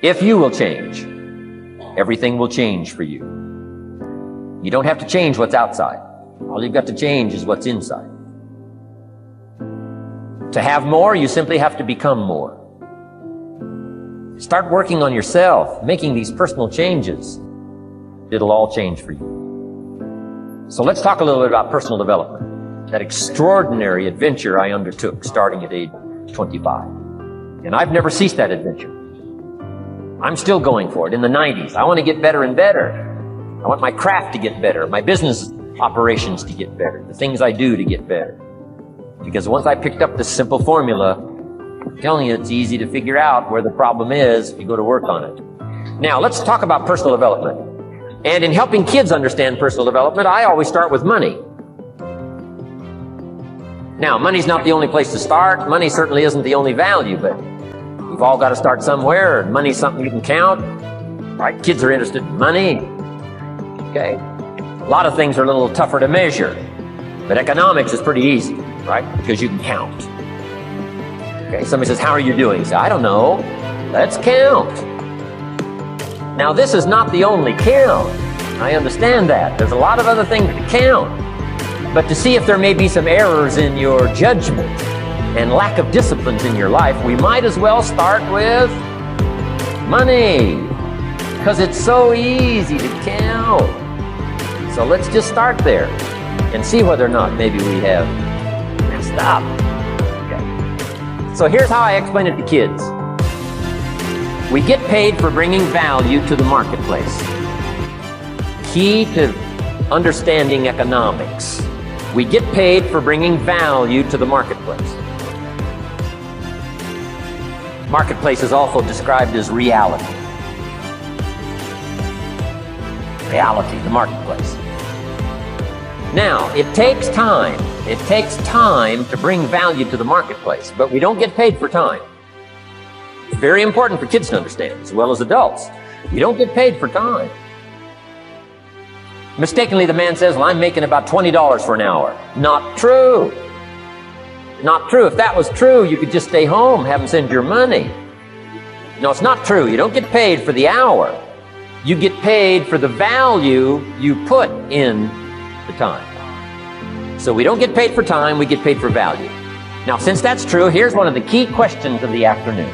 If you will change, everything will change for you. You don't have to change what's outside. All you've got to change is what's inside. To have more, you simply have to become more. Start working on yourself, making these personal changes. It'll all change for you. So let's talk a little bit about personal development. That extraordinary adventure I undertook starting at age 25. And I've never ceased that adventure. I'm still going for it. In the 90s, I want to get better and better. I want my craft to get better, my business operations to get better, the things I do to get better. Because once I picked up this simple formula, I'm telling you, it's easy to figure out where the problem is if you go to work on it. Now, let's talk about personal development. And in helping kids understand personal development, I always start with money. Now, money's not the only place to start. Money certainly isn't the only value, but we've all got to start somewhere, and money's something you can count. Right? Kids are interested in money. Okay? A lot of things are a little tougher to measure, but economics is pretty easy, right? Because you can count. Okay, somebody says, how are you doing? You say, I don't know. Let's count. Now, this is not the only count. I understand that. There's a lot of other things to count. But to see if there may be some errors in your judgment and lack of disciplines in your life, we might as well start with money, because it's so easy to count. So let's just start there and see whether or not maybe we have messed up. Okay. So here's how I explain it to kids. We get paid for bringing value to the marketplace. Key to understanding economics. We get paid for bringing value to the marketplace. Marketplace is also described as reality. Reality, the marketplace. Now, it takes time. It takes time to bring value to the marketplace, but we don't get paid for time. It's very important for kids to understand, as well as adults. You don't get paid for time. Mistakenly, the man says, well, I'm making about $20 for an hour. Not true. Not true. If that was true, you could just stay home, have them send your money. No, it's not true. You don't get paid for the hour. You get paid for the value you put in the time. So we don't get paid for time, we get paid for value. Now, since that's true, here's one of the key questions of the afternoon.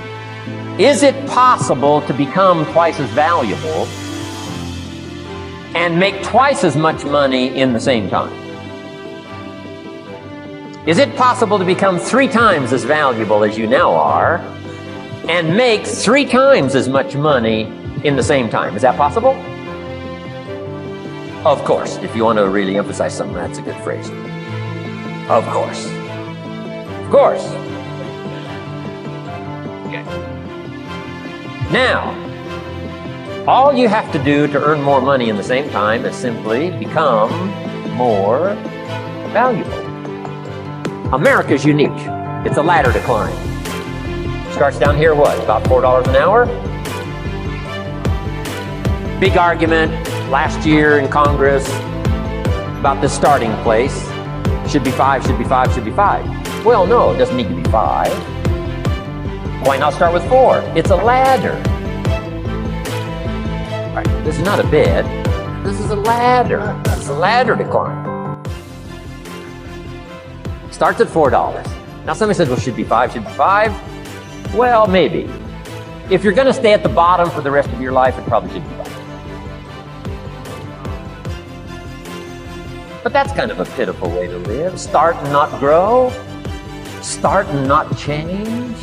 Is it possible to become twice as valuable and make twice as much money in the same time? Is it possible to become 3 times as valuable as you now are and make 3 times as much money in the same time? Is that possible? Of course. If you want to really emphasize something, that's a good phrase. Of course. Of course. Okay. Now, all you have to do to earn more money in the same time is simply become more valuable. America's unique. It's a ladder to climb. Starts down here, what, about $4 an hour? Big argument last year in Congress about the starting place. Should be 5, should be 5, should be 5. Well, no, it doesn't need to be 5. Why not start with 4? It's a ladder. All right, this is not a bed. This is a ladder. It's a ladder to climb. Starts at $4. Now somebody says, well, should be 5, should be 5. Well, maybe. If you're going to stay at the bottom for the rest of your life, it probably should be 5. But that's kind of a pitiful way to live. Start and not grow. Start and not change.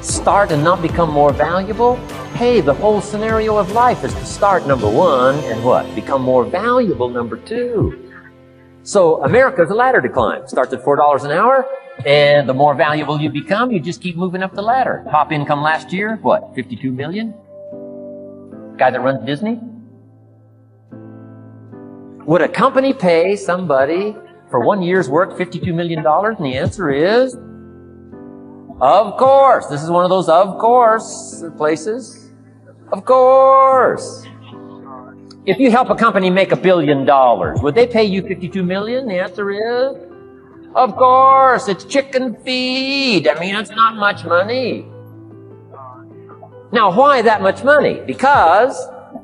Start and not become more valuable. Hey, the whole scenario of life is to start, number 1, and what? Become more valuable, number 2. So America's a ladder to climb. Starts at $4 an hour, and the more valuable you become, you just keep moving up the ladder. Top income last year, what, 52 million? Guy that runs Disney? Would a company pay somebody for 1 year's work $52 million? And the answer is, of course. This is one of those of course places. Of course. If you help a company make $1 billion, would they pay you $52 million? The answer is, of course. It's chicken feed. I mean, it's not much money. Now, why that much money? Because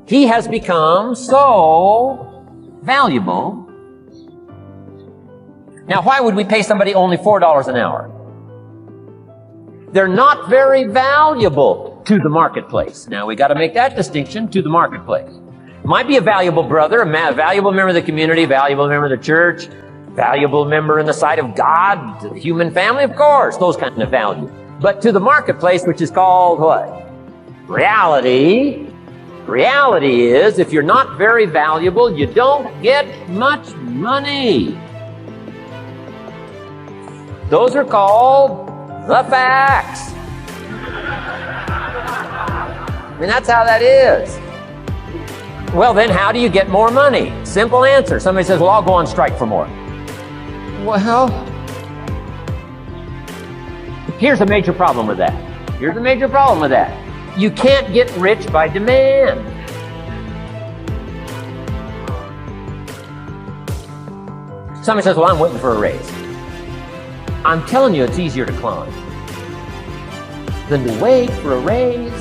he has become so valuable. Now, why would we pay somebody only $4 an hour? They're not very valuable to the marketplace. Now, we got to make that distinction, to the marketplace. Might be a valuable brother, a valuable member of the community, valuable member of the church, valuable member in the sight of God, to the human family, of course, those kind of value. But to the marketplace, which is called what? Reality. Reality is, if you're not very valuable, you don't get much money. Those are called the facts. I mean, that's how that is. Well, then how do you get more money? Simple answer. Somebody says, well, I'll go on strike for more. Well, here's a major problem with that. Here's a major problem with that. You can't get rich by demand. Somebody says, well, I'm waiting for a raise. I'm telling you, it's easier to climb than to wait for a raise.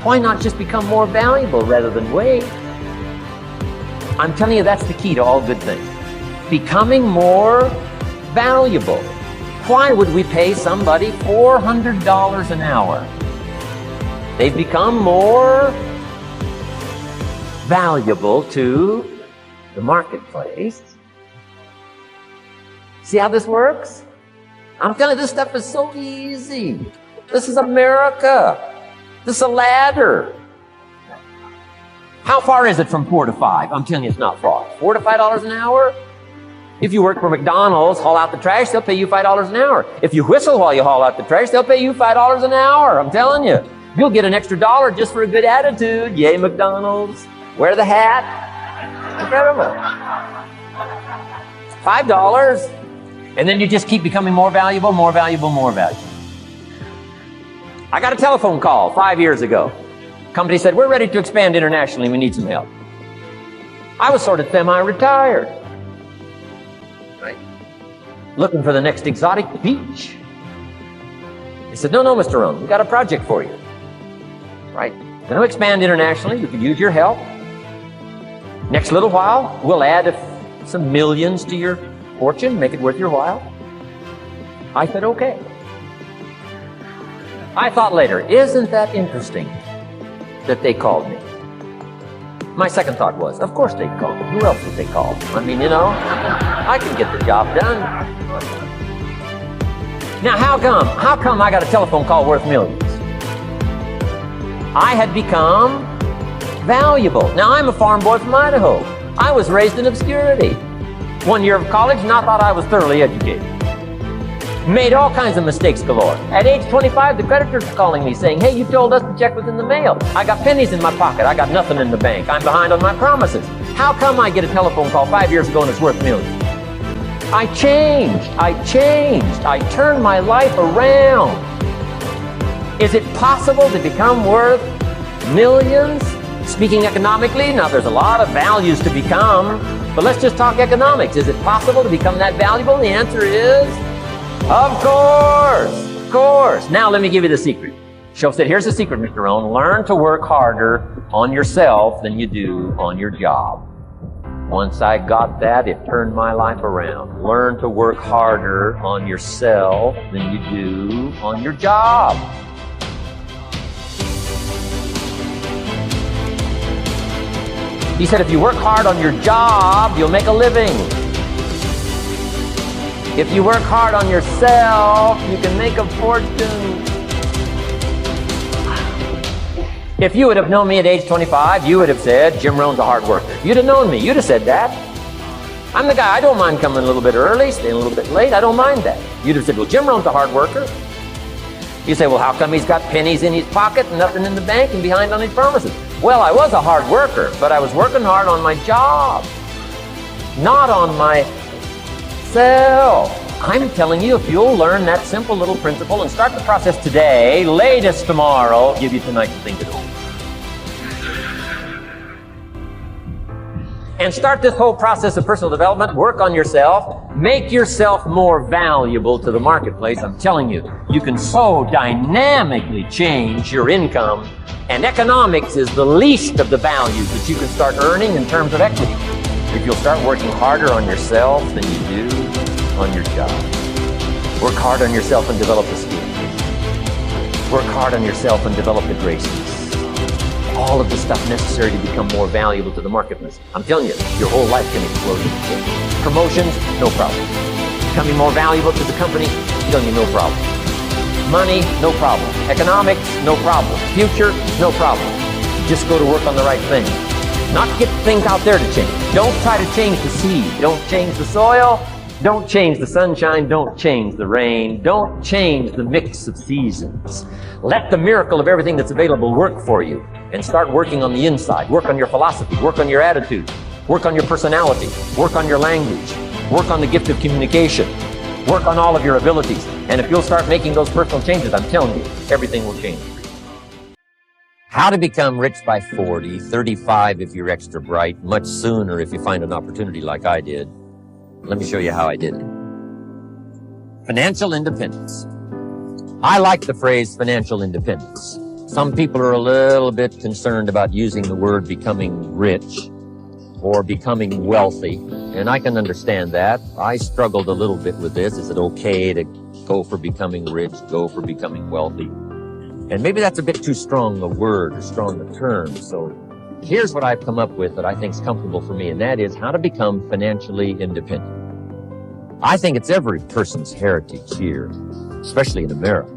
Why not just become more valuable rather than wait? I'm telling you, that's the key to all good things. Becoming more valuable. Why would we pay somebody $400 an hour? They've become more valuable to the marketplace. See how this works? I'm telling you, this stuff is so easy. This is America. This is a ladder. How far is it from 4 to 5? I'm telling you, it's not far. $4 to $5 an hour? If you work for McDonald's, haul out the trash, they'll pay you $5 an hour. If you whistle while you haul out the trash, they'll pay you $5 an hour. I'm telling you. You'll get an extra $1 just for a good attitude. Yay, McDonald's. Wear the hat. Incredible. $5. And then you just keep becoming more valuable, more valuable, more valuable. I got a telephone call 5 years ago. Company said, we're ready to expand internationally. We need some help. I was sort of semi-retired. Right? Looking for the next exotic beach. They said, no, Mr. Rohn, we got a project for you. Right? Going to expand internationally. We could use your help. Next little while, we'll add some millions to your fortune, make it worth your while. I said, okay. I thought later, isn't that interesting that they called me? My second thought was, of course they'd call me. Who else would they call? I mean, I can get the job done. Now, how come I got a telephone call worth millions? I had become valuable. Now, I'm a farm boy from Idaho. I was raised in obscurity. 1 year of college, and I thought I was thoroughly educated. Made all kinds of mistakes galore. At age 25, the creditors were calling me saying, hey, you told us the check was in the mail. I got pennies in my pocket. I got nothing in the bank. I'm behind on my promises. How come I get a telephone call 5 years ago and it's worth millions? I changed. I turned my life around. Is it possible to become worth millions? Speaking economically, now there's a lot of values to become, but let's just talk economics. Is it possible to become that valuable? The answer is, of course. Now let me give you the secret. Show said, here's the secret, Mr. Rohn. Learn to work harder on yourself than you do on your job. Once I got that, it turned my life around. Learn to work harder on yourself than you do on your job. He said, if you work hard on your job, you'll make a living. If you work hard on yourself, you can make a fortune. If you would have known me at age 25, you would have said, Jim Rohn's a hard worker. If you'd have known me, you'd have said that. I'm the guy, I don't mind coming a little bit early, staying a little bit late, I don't mind that. You'd have said, well, Jim Rohn's a hard worker. You say, well, how come he's got pennies in his pocket and nothing in the bank and behind on his promises? Well, I was a hard worker, but I was working hard on my job, not on myself. I'm telling you, if you'll learn that simple little principle and start the process today, latest tomorrow, give you tonight to think it over. and start this whole process of personal development. Work on yourself. Make yourself more valuable to the marketplace. I'm telling you, you can so dynamically change your income, and economics is the least of the values that you can start earning in terms of equity if you'll start working harder on yourself than you do on your job. Work hard on yourself and develop the skills. Work hard on yourself and develop the graces. All of the stuff necessary to become more valuable to the marketplace. I'm telling you, your whole life can explode. Promotions, no problem. Becoming more valuable to the company, I'm telling you, no problem. Money, no problem. Economics, no problem. Future, no problem. Just go to work on the right thing. Not get things out there to change. Don't try to change the seed. Don't change the soil. Don't change the sunshine. Don't change the rain. Don't change the mix of seasons. Let the miracle of everything that's available work for you, and start working on the inside. Work on your philosophy. Work on your attitude. Work on your personality. Work on your language. Work on the gift of communication. Work on all of your abilities. And if you'll start making those personal changes, I'm telling you, everything will change. How to become rich by 40, 35 if you're extra bright, much sooner if you find an opportunity like I did. Let me show you how I did it. Financial independence. I like the phrase financial independence. Some people are a little bit concerned about using the word becoming rich or becoming wealthy, and I can understand that. I struggled a little bit with this. Is it okay to go for becoming rich, go for becoming wealthy? And maybe that's a bit too strong a word or strong a term. So here's what I've come up with that I think is comfortable for me, and that is how to become financially independent. I think it's every person's heritage here, especially in America,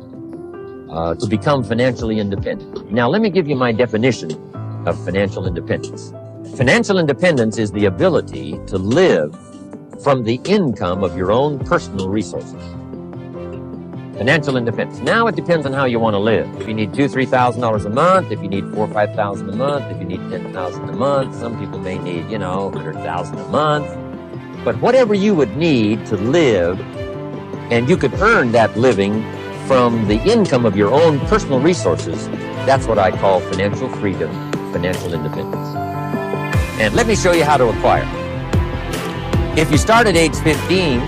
to become financially independent. Now, let me give you my definition of financial independence. Financial independence is the ability to live from the income of your own personal resources. Financial independence. Now it depends on how you want to live. If you need $2,000, $3,000 a month, if you need $4,000 or $5,000 a month, if you need $10,000 a month, some people may need, $100,000 a month. But whatever you would need to live, and you could earn that living from the income of your own personal resources, that's what I call financial freedom, financial independence. And let me show you how to acquire. If you start at age 15,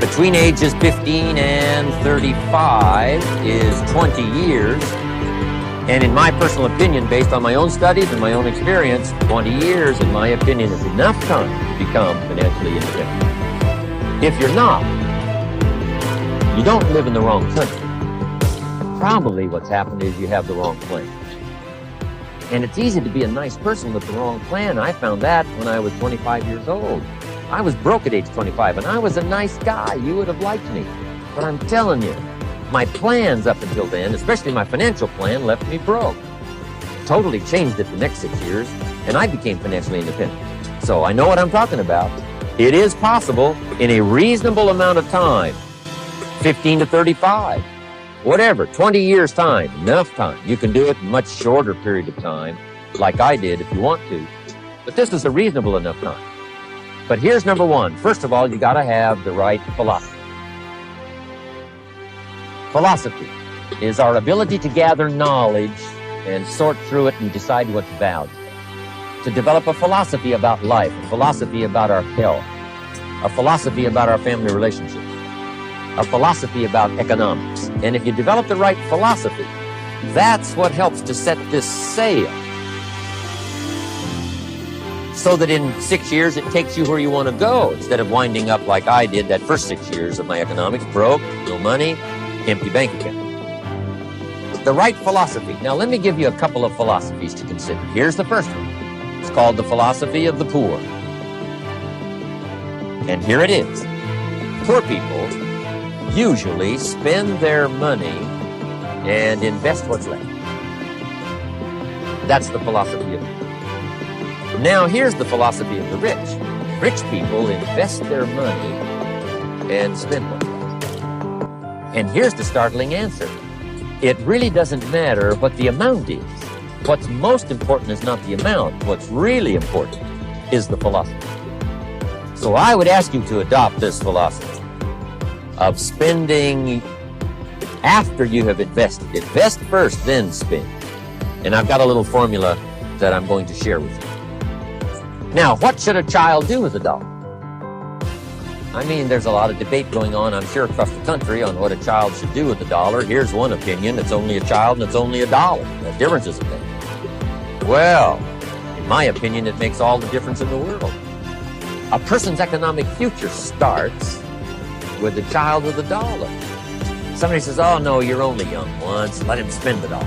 between ages 15 and 35 is 20 years. And in my personal opinion, based on my own studies and my own experience, 20 years, in my opinion, is enough time to become financially independent. If you're not, you don't live in the wrong country. Probably what's happened is you have the wrong plan. And it's easy to be a nice person with the wrong plan. I found that when I was 25 years old. I was broke at age 25, and I was a nice guy. You would have liked me. But I'm telling you, my plans up until then, especially my financial plan, left me broke. Totally changed it the next 6 years, and I became financially independent. So I know what I'm talking about. It is possible in a reasonable amount of time, 15 to 35, whatever, 20 years time, enough time. You can do it in a much shorter period of time, like I did if you want to. But this is a reasonable enough time. But here's number one. First of all, you got to have the right philosophy. Philosophy is our ability to gather knowledge and sort through it and decide what's valued. To develop a philosophy about life, a philosophy about our health, a philosophy about our family relationships, a philosophy about economics. And if you develop the right philosophy, that's what helps to set this sail, so that in 6 years it takes you where you want to go, instead of winding up like I did that first 6 years of my economics, broke, no money, empty bank account. The right philosophy. Now let me give you a couple of philosophies to consider. Here's the first one. It's called the philosophy of the poor. And here it is. Poor people usually spend their money and invest what's left. That's the philosophy of the poor. Now, here's the philosophy of the rich. Rich people invest their money and spend what's left. And here's the startling answer. It really doesn't matter what the amount is. What's most important is not the amount. What's really important is the philosophy. So I would ask you to adopt this philosophy of spending after you have invested. Invest first, then spend. And I've got a little formula that I'm going to share with you. Now, what should a child do with a dollar? I mean, there's a lot of debate going on, I'm sure, across the country on what a child should do with a dollar. Here's one opinion: it's only a child and it's only a dollar. The difference is a thing. Well, in my opinion, it makes all the difference in the world. A person's economic future starts with a child with a dollar. Somebody says, oh no, you're only young once, let him spend it all.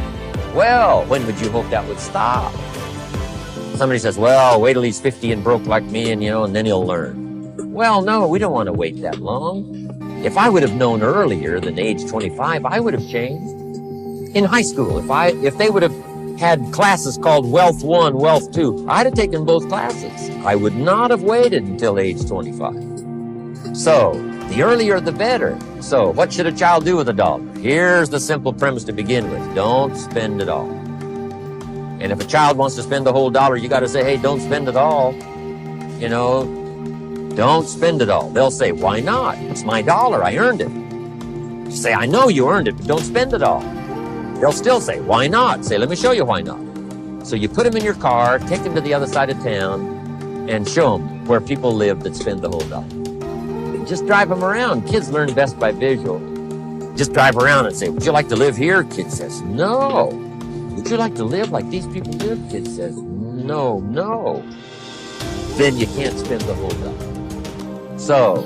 Well, when would you hope that would stop? Somebody says, well, wait till he's 50 and broke like me, and then he'll learn. Well, no, we don't want to wait that long. If I would have known earlier than age 25, I would have changed. In high school, if they would have had classes called Wealth 1, Wealth 2, I'd have taken both classes. I would not have waited until age 25. So, the earlier the better. So, what should a child do with a dollar? Here's the simple premise to begin with: don't spend it all. And if a child wants to spend the whole dollar, you got to say, hey, don't spend it all. Don't spend it all. They'll say, why not? It's my dollar. I earned it. You say, I know you earned it, but don't spend it all. They'll still say, why not? Say, let me show you why not. So you put them in your car, take them to the other side of town, and show them where people live that spend the whole dollar. Just drive them around. Kids learn best by visual. Just drive around and say, would you like to live here? Kid says, no. Would you like to live like these people live? Kid says, no. Then you can't spend the whole dollar. So,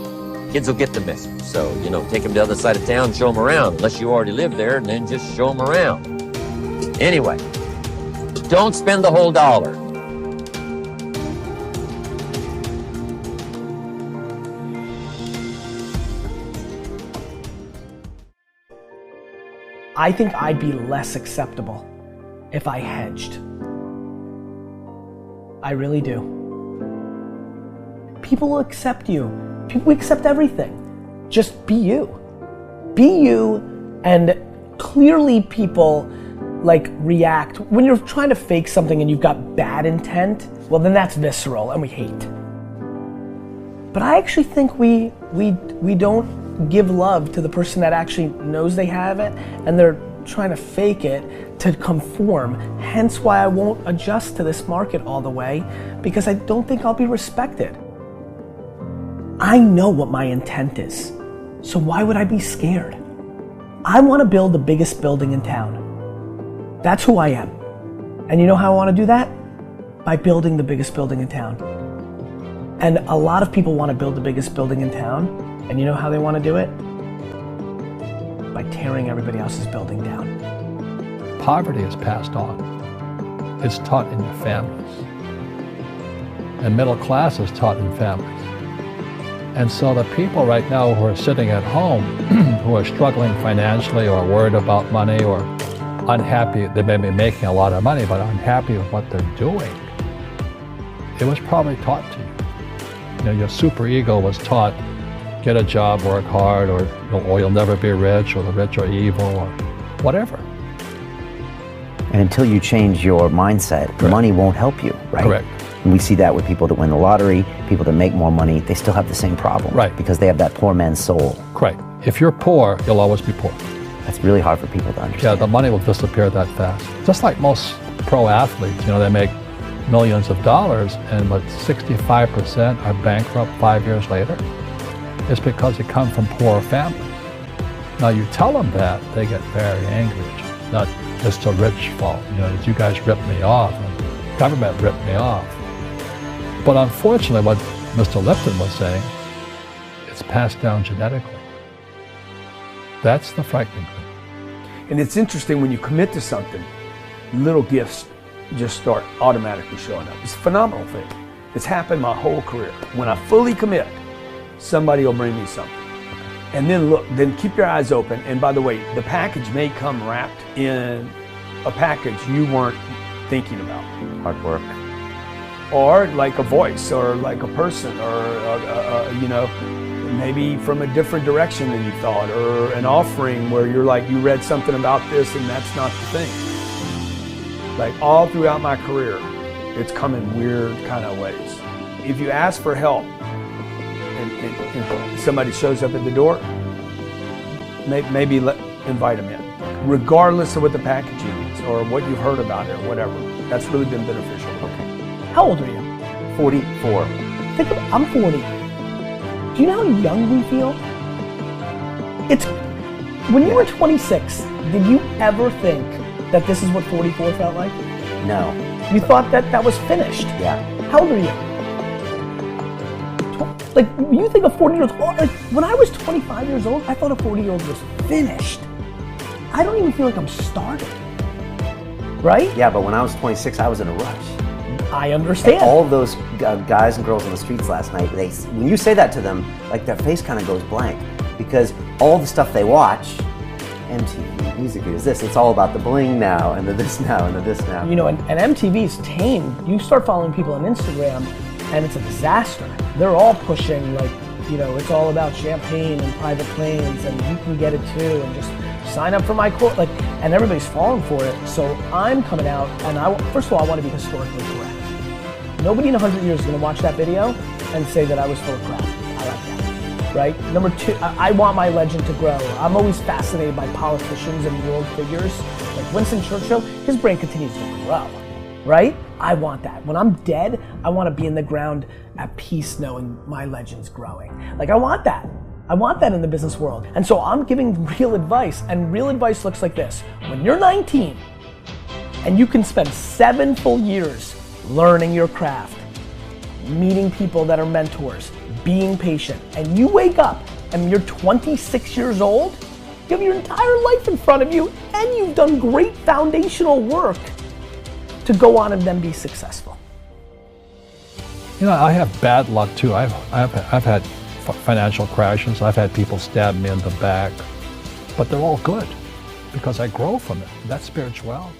kids will get the message. So, take them to the other side of town, show them around, unless you already live there, and then just show them around. Anyway, don't spend the whole dollar. I think I'd be less acceptable if I hedged. I really do. People will accept you. People accept everything. Just be you. Be you, and clearly people react. When you're trying to fake something and you've got bad intent, well then that's visceral and we hate. But I actually think we don't give love to the person that actually knows they have it and they're trying to fake it to conform. Hence why I won't adjust to this market all the way, because I don't think I'll be respected. I know what my intent is, so why would I be scared? I want to build the biggest building in town. That's who I am. And you know how I want to do that? By building the biggest building in town. And a lot of people want to build the biggest building in town, and you know how they want to do it? By tearing everybody else's building down. Poverty is passed on. It's taught in your families. And middle class is taught in families. And so the people right now who are sitting at home, who are struggling financially or worried about money or unhappy, they may be making a lot of money, but unhappy with what they're doing, it was probably taught to you. Your super ego was taught, get a job, work hard, or you'll never be rich, or the rich are evil, or whatever. And until you change your mindset, Correct. Money won't help you, right? Correct. And we see that with people that win the lottery, people that make more money, they still have the same problem. Right. Because they have that poor man's soul. Correct. If you're poor, you'll always be poor. That's really hard for people to Yeah, understand. the money will disappear that fast. Just like most pro athletes, they make millions of dollars, and but 65% are bankrupt 5 years later. It's because they come from poor families. Now you tell them that, they get very angry at you. Not, it's the rich fault. You guys ripped me off, and the government ripped me off. But unfortunately, what Mr. Lipton was saying, it's passed down genetically. That's the frightening thing. And it's interesting when you commit to something, little gifts just start automatically showing up. It's a phenomenal thing. It's happened my whole career. When I fully commit, somebody will bring me something. And then look, then keep your eyes open. And by the way, the package may come wrapped in a package you weren't thinking about. Hard work. Or like a voice, or like a person, or maybe from a different direction than you thought, or an offering where you're like, you read something about this and that's not the thing. Like all throughout my career, it's come in weird kind of ways. If you ask for help and somebody shows up at the door, maybe invite them in, regardless of what the packaging is or what you've heard about it or whatever. That's really been beneficial. How old are you? 44. Think of, I'm 40. Do you know how young we feel? It's, when you were 26, did you ever think that this is what 44 felt like? No. You thought that that was finished? Yeah. How old are you? Like, you think a 40-year-old, like, when I was 25 years old, I thought a 40-year-old was finished. I don't even feel like I'm starting, right? Yeah, but when I was 26, I was in a rush. I understand. All of those guys and girls on the streets last night, when you say that to them, like their face kind of goes blank, because all the stuff they watch, MTV, music videos, this, it's all about the bling now, and the this now, and the this now. You know, and MTV's tame. You start following people on Instagram, and it's a disaster. They're all pushing, like, you know, it's all about champagne and private planes, and you can get it too, and just sign up for my course, like, and everybody's falling for it. So I'm coming out, and first of all, I want to be historically correct. Nobody in 100 years is going to watch that video and say that I was full of crap. I like that, right? Number two, I want my legend to grow. I'm always fascinated by politicians and world figures. Like Winston Churchill, his brain continues to grow, right? I want that. When I'm dead, I want to be in the ground at peace knowing my legend's growing. Like, I want that. I want that in the business world. And so I'm giving real advice, and real advice looks like this. When you're 19 and you can spend 7 full years learning your craft, meeting people that are mentors, being patient, and you wake up and you're 26 years old, you have your entire life in front of you, and you've done great foundational work to go on and then be successful. You know, I have bad luck too. I've had financial crashes. I've had people stab me in the back, but they're all good because I grow from it. That's spirituality.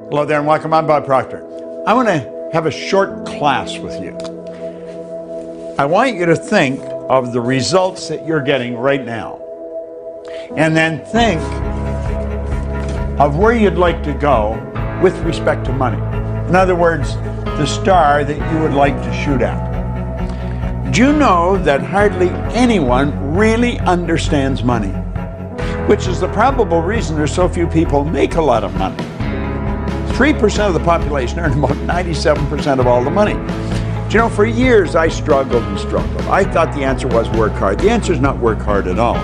Hello there and welcome. I'm Bob Proctor. I want to have a short class with you. I want you to think of the results that you're getting right now, and then think of where you'd like to go with respect to money. In other words, the star that you would like to shoot at. Do you know that hardly anyone really understands money? Which is the probable reason there's so few people make a lot of money. 3% of the population earn about 97% of all the money. Do you know, for years I struggled and struggled. I thought the answer was work hard. The answer is not work hard at all.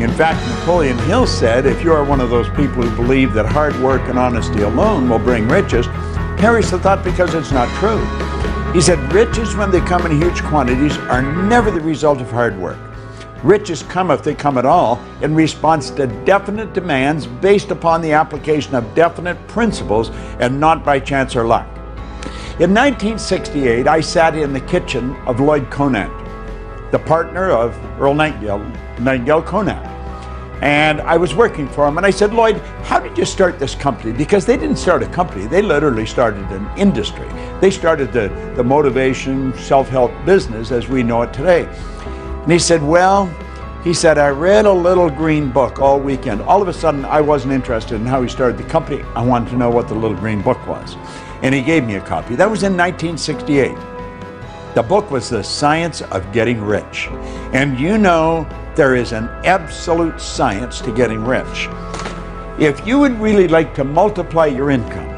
In fact, Napoleon Hill said, if you are one of those people who believe that hard work and honesty alone will bring riches, perish the thought because it's not true. He said, riches when they come in huge quantities are never the result of hard work. Riches come, if they come at all, in response to definite demands based upon the application of definite principles and not by chance or luck. In 1968, I sat in the kitchen of Lloyd Conant, the partner of Earl Nightingale Conant. And I was working for him, and I said, Lloyd, how did you start this company? Because they didn't start a company, they literally started an industry. They started the motivation, self-help business as we know it today. And he said, well, I read a little green book all weekend. All of a sudden, I wasn't interested in how he started the company. I wanted to know what the little green book was. And he gave me a copy. That was in 1968. The book was The Science of Getting Rich. And you know, there is an absolute science to getting rich. If you would really like to multiply your income,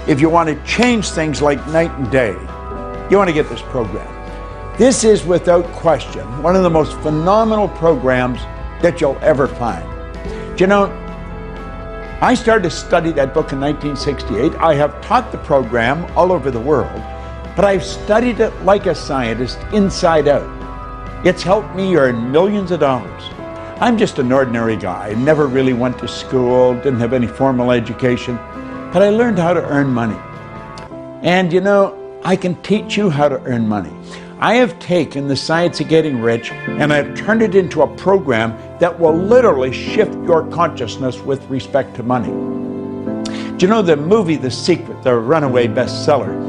if you want to change things like night and day, you want to get this program. This is, without question, one of the most phenomenal programs that you'll ever find. Do you know, I started to study that book in 1968. I have taught the program all over the world, but I've studied it like a scientist inside out. It's helped me earn millions of dollars. I'm just an ordinary guy, never really went to school, didn't have any formal education, but I learned how to earn money. And you know, I can teach you how to earn money. I have taken the science of getting rich and I've turned it into a program that will literally shift your consciousness with respect to money. Do you know the movie The Secret, the runaway bestseller?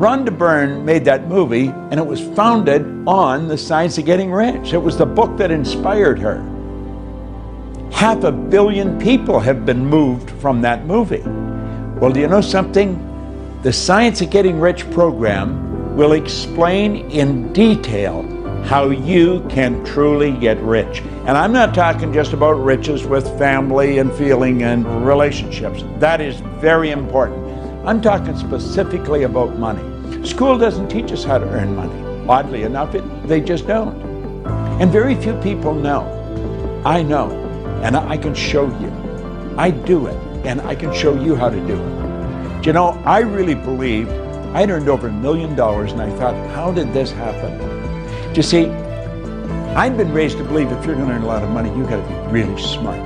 Rhonda Byrne made that movie and it was founded on the science of getting rich. It was the book that inspired her. 500 million people have been moved from that movie. Well, do you know something? The Science of Getting Rich program will explain in detail how you can truly get rich. And I'm not talking just about riches with family and feeling and relationships. That is very important. I'm talking specifically about money. School doesn't teach us how to earn money. Oddly enough, they just don't. And very few people know. I know, and I can show you. I do it, and I can show you how to do it. You know, I really believed I'd earned over $1 million, and I thought, how did this happen? You see, I'd been raised to believe if you're going to earn a lot of money, you've got to be really smart.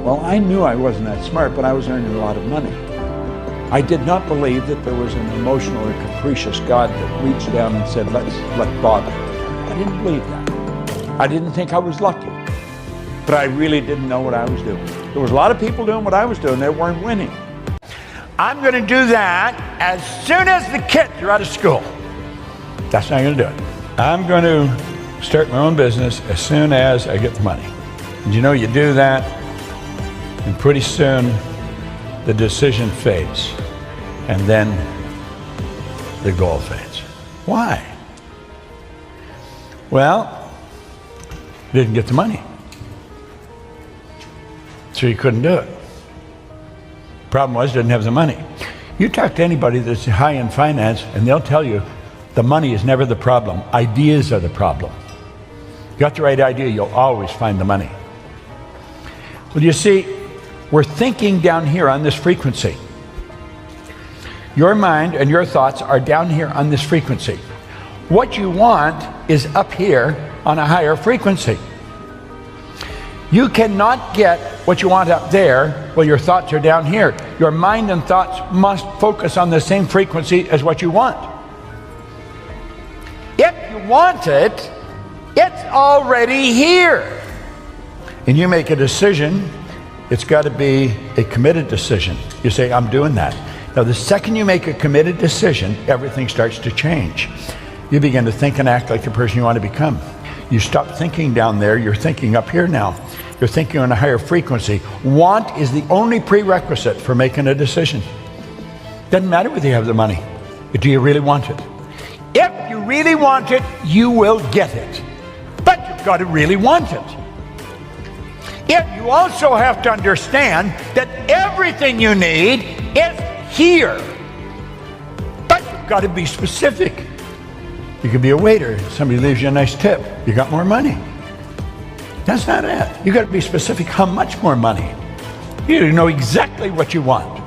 Well, I knew I wasn't that smart, but I was earning a lot of money. I did not believe that there was an emotional or capricious God that reached down and said, let Bob. I didn't believe that. I didn't think I was lucky, but I really didn't know what I was doing. There was a lot of people doing what I was doing that weren't winning. I'm going to do that as soon as the kids are out of school. That's not going to do it. I'm going to start my own business as soon as I get the money. And you know, you do that, and pretty soon the decision fades, and then the goal fades. Why? Well, you didn't get the money, so you couldn't do it. Problem was, you didn't have the money. You talk to anybody that's high in finance, and they'll tell you the money is never the problem. Ideas are the problem. You got the right idea, you'll always find the money. Well, you see, we're thinking down here on this frequency. Your mind and your thoughts are down here on this frequency. What you want is up here on a higher frequency. You cannot get what you want up there while your thoughts are down here. Your mind and thoughts must focus on the same frequency as what you want. If you want it, it's already here. And you make a decision, it's got to be a committed decision. You say, I'm doing that. Now, the second you make a committed decision, everything starts to change. You begin to think and act like the person you want to become. You stop thinking down there, you're thinking up here now. You're thinking on a higher frequency. Want is the only prerequisite for making a decision. Doesn't matter whether you have the money. Do you really want it? If you really want it, you will get it. But you've got to really want it. Yet you also have to understand that everything you need is here. But you've got to be specific. You could be a waiter, somebody leaves you a nice tip, you got more money. That's not it. You got to be specific how much more money. You know exactly what you want.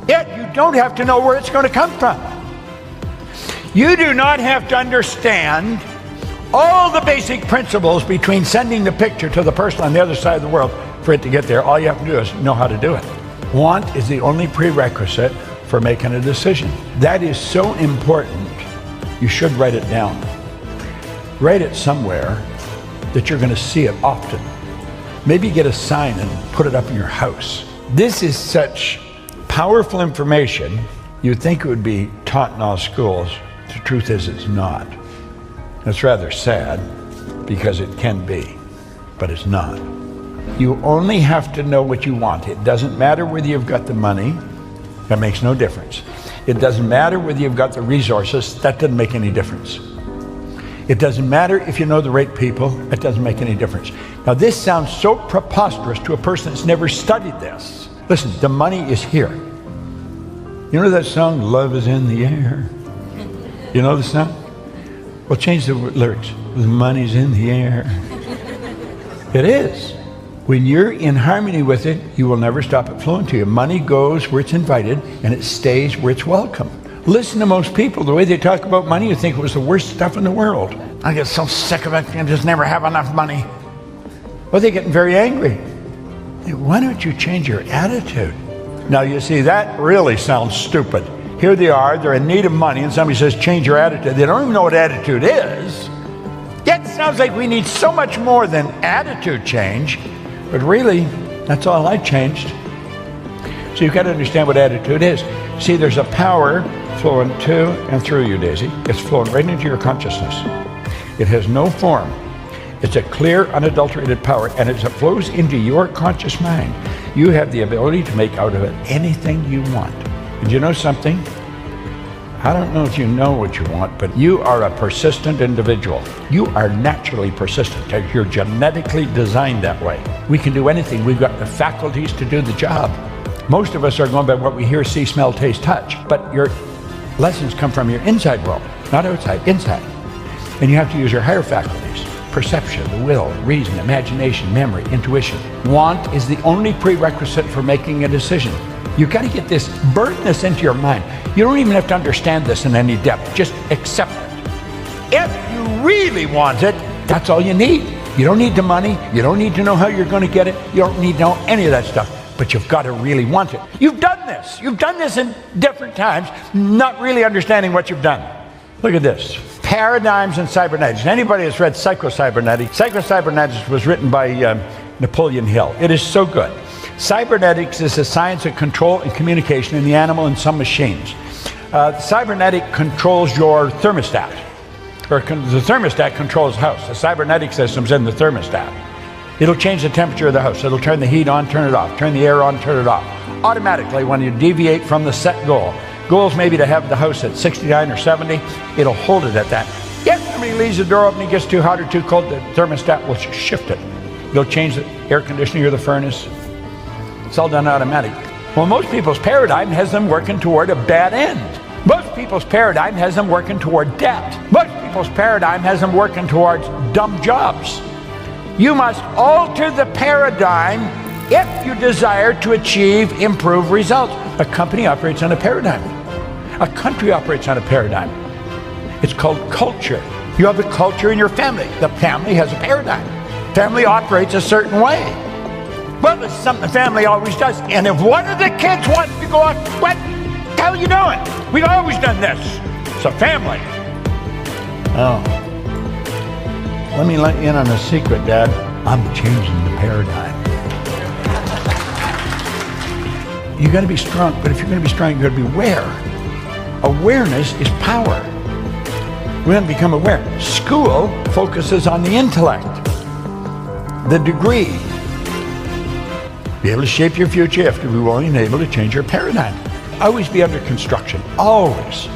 Yet you don't have to know where it's going to come from. You do not have to understand all the basic principles between sending the picture to the person on the other side of the world for it to get there. All you have to do is know how to do it. Want is the only prerequisite for making a decision. That is so important. You should write it down. Write it somewhere that you're going to see it often. Maybe get a sign and put it up in your house. This is such powerful information, you'd think it would be taught in all schools. The truth is it's not. It's rather sad because it can be, but it's not. You only have to know what you want. It doesn't matter whether you've got the money. That makes no difference. It doesn't matter whether you've got the resources. That doesn't make any difference. It doesn't matter if you know the right people. That doesn't make any difference. Now, this sounds so preposterous to a person that's never studied this. Listen, the money is here. You know that song, Love is in the Air? You know the song? Well, change the lyrics. The money's in the air. It is. When you're in harmony with it, you will never stop it flowing to you. Money goes where it's invited, and it stays where it's welcome. Listen to most people, the way they talk about money, you think it was the worst stuff in the world. I get so sick of it, I just never have enough money. Well, they're getting very angry. Why don't you change your attitude? Now, you see, that really sounds stupid. Here they are, they're in need of money, and somebody says, change your attitude. They don't even know what attitude is. Yet it sounds like we need so much more than attitude change, but really, that's all I changed. So you've got to understand what attitude is. See, there's a power flowing to and through you, Daisy. It's flowing right into your consciousness. It has no form. It's a clear, unadulterated power, and as it flows into your conscious mind, you have the ability to make out of it anything you want. And you know something? I don't know if you know what you want, but you are a persistent individual. You are naturally persistent. You're genetically designed that way. We can do anything. We've got the faculties to do the job. Most of us are going by what we hear, see, smell, taste, touch. But Lessons come from your inside world, not outside, inside. And you have to use your higher faculties: perception, the will, reason, imagination, memory, intuition. Want is the only prerequisite for making a decision. You got to get this, burn this into your mind. You don't even have to understand this in any depth. Just accept it. If you really want it, that's all you need. You don't need the money. You don't need to know how you're going to get it. You don't need to know any of that stuff. But you've got to really want it. You've done this. You've done this in different times, not really understanding what you've done. Look at this. Paradigms in Cybernetics. Anybody that's read Psycho-Cybernetics was written by Napoleon Hill. It is so good. Cybernetics is the science of control and communication in the animal and some machines. Cybernetic controls your thermostat, or the thermostat controls the house. The cybernetic system's in the thermostat. It'll change the temperature of the house. It'll turn the heat on, turn it off, turn the air on, turn it off. Automatically, when you deviate from the set goal. Goal's maybe to have the house at 69 or 70, it'll hold it at that. If somebody leaves the door open and it gets too hot or too cold, the thermostat will shift it. It'll change the air conditioning or the furnace. It's all done automatically. Well, most people's paradigm has them working toward a bad end. Most people's paradigm has them working toward debt. Most people's paradigm has them working towards dumb jobs. You must alter the paradigm if you desire to achieve improved results. A company operates on a paradigm. A country operates on a paradigm. It's called culture. You have a culture in your family. The family has a paradigm. Family operates a certain way. Well, this is something the family always does. And if one of the kids wants to go off, what the hell are you doing? We've always done this. It's a family. Oh. Let me let you in on a secret, Dad. I'm changing the paradigm. You got to be strong, but if you're going to be strong, you got to be aware. Awareness is power. We have to become aware. School focuses on the intellect, the degree. Be able to shape your future. You have to be willing and able to change your paradigm. Always be under construction. Always.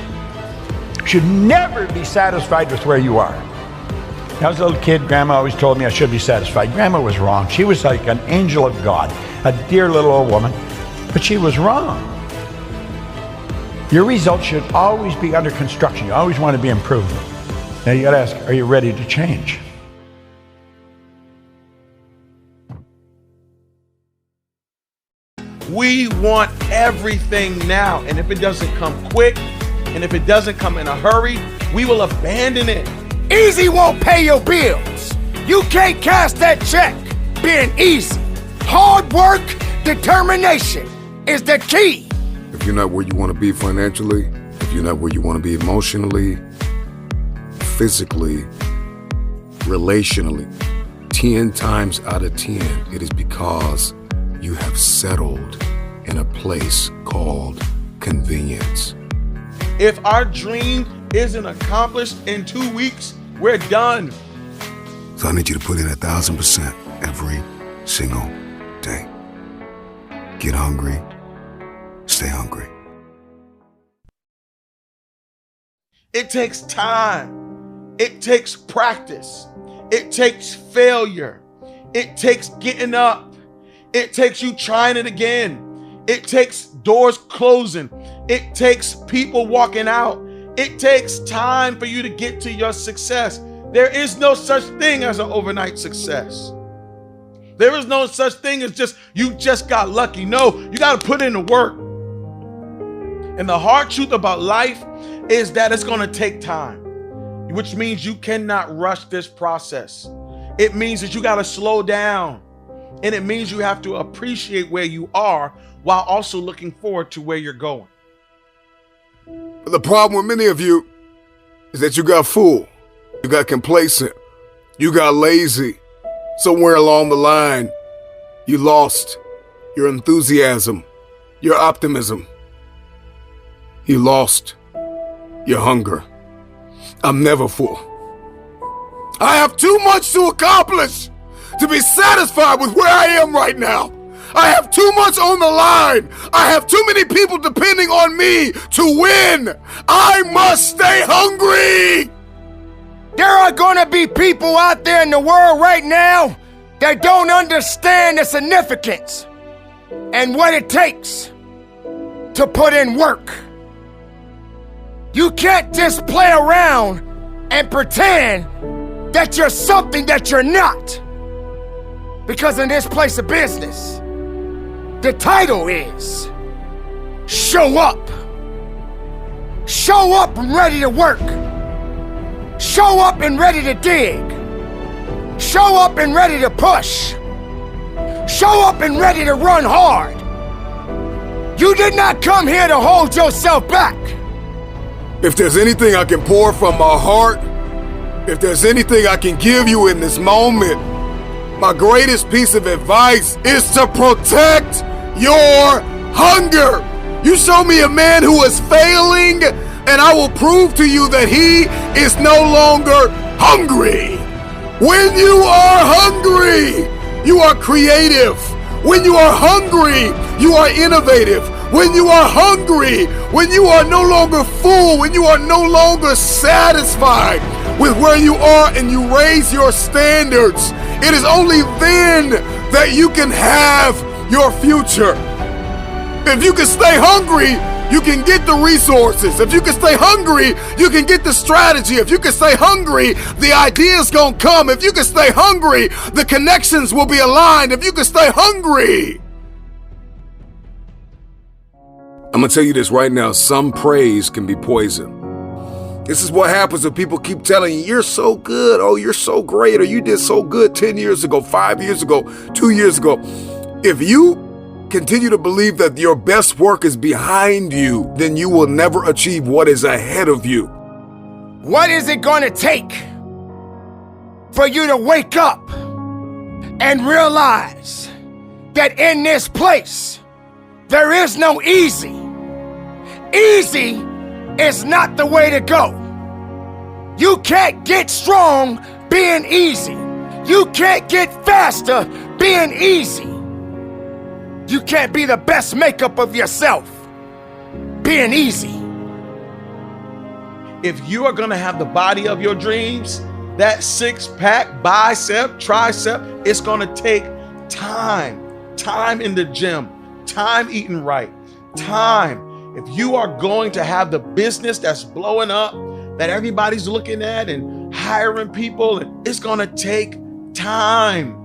Should never be satisfied with where you are. When I was a little kid, Grandma always told me I should be satisfied. Grandma was wrong. She was like an angel of God, a dear little old woman, but she was wrong. Your results should always be under construction. You always want to be improved. Now you got to ask, are you ready to change? We want everything now, and if it doesn't come quick, and if it doesn't come in a hurry, we will abandon it. Easy won't pay your bills. You can't cash that check being easy. Hard work, determination is the key. If you're not where you want to be financially, if you're not where you want to be emotionally, physically, relationally, 10 times out of 10, it is because you have settled in a place called convenience. If our dream isn't accomplished in 2 weeks, we're done. So I need you to put in 1,000% every single day. Get hungry, stay hungry. It takes time. It takes practice. It takes failure. It takes getting up. It takes you trying it again. It takes doors closing. It takes people walking out. It takes time for you to get to your success. There is no such thing as an overnight success. There is no such thing as you just got lucky. No, you got to put in the work. And the hard truth about life is that it's going to take time, which means you cannot rush this process. It means that you got to slow down. And it means you have to appreciate where you are while also looking forward to where you're going. But the problem with many of you is that you got fooled, you got complacent, you got lazy. Somewhere along the line, you lost your enthusiasm, your optimism. You lost your hunger. I'm never full. I have too much to accomplish to be satisfied with where I am right now. I have too much on the line. I have too many people depending on me to win. I must stay hungry. There are gonna be people out there in the world right now that don't understand the significance and what it takes to put in work. You can't just play around and pretend that you're something that you're not. Because in this place of business, the title is Show Up. Show up and ready to work. Show up and ready to dig. Show up and ready to push. Show up and ready to run hard. You did not come here to hold yourself back. If there's anything I can pour from my heart, if there's anything I can give you in this moment, my greatest piece of advice is to protect your hunger. You show me a man who is failing, and I will prove to you that he is no longer hungry. When you are hungry, you are creative. When you are hungry, you are innovative. When you are hungry, when you are no longer full, when you are no longer satisfied with where you are and you raise your standards, it is only then that you can have your future. If you can stay hungry, you can get the resources. If you can stay hungry, you can get the strategy. If you can stay hungry, the ideas gonna come. If you can stay hungry, the connections will be aligned. If you can stay hungry. I'm gonna tell you this right now, some praise can be poison. This is what happens when people keep telling you, you're so good, oh, you're so great, or you did so good 10 years ago, 5 years ago, 2 years ago. If you continue to believe that your best work is behind you, then you will never achieve what is ahead of you. What is it gonna take for you to wake up and realize that in this place, there is no easy? Easy is not the way to go. You can't get strong being easy. You can't get faster being easy. You can't be the best makeup of yourself being easy. If you are gonna have the body of your dreams, that six-pack, bicep, tricep, it's gonna take time. Time in the gym, time eating right, time. If you are going to have the business that's blowing up, that everybody's looking at and hiring people, and it's gonna take time.